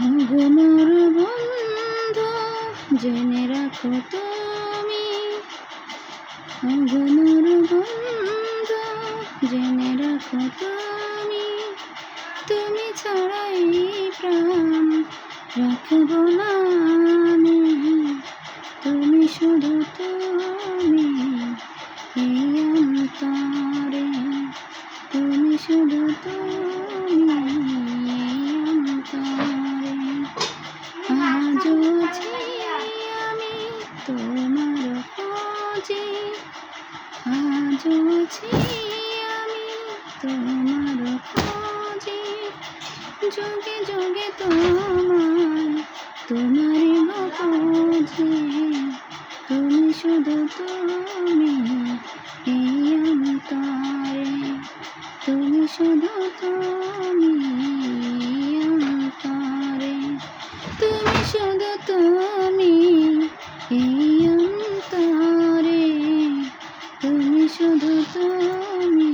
ওগো মোর বন্ধু জেনে রাখো তুমি, ওগো মোর বন্ধু জেনে রাখো তুমি, তুমি ছাড়াই প্রাণ রাখব না আমি, তুমি শুধু তুমি এই অন্তরে, তুমি শুধু তুমি এই অন্তরে। আজও আছি আমি তোমার খোঁজে, আজও আছি আমি তোমার খোঁজে, যোগে যোগে তোমারই খোঁজে, তুমি শুধু তুমি এই অন্তরে, তুমি শুধু তুমি এই অন্তরে, তুমি শুধু তুমি এই অন্তরে, তুমি শুধু তুমি।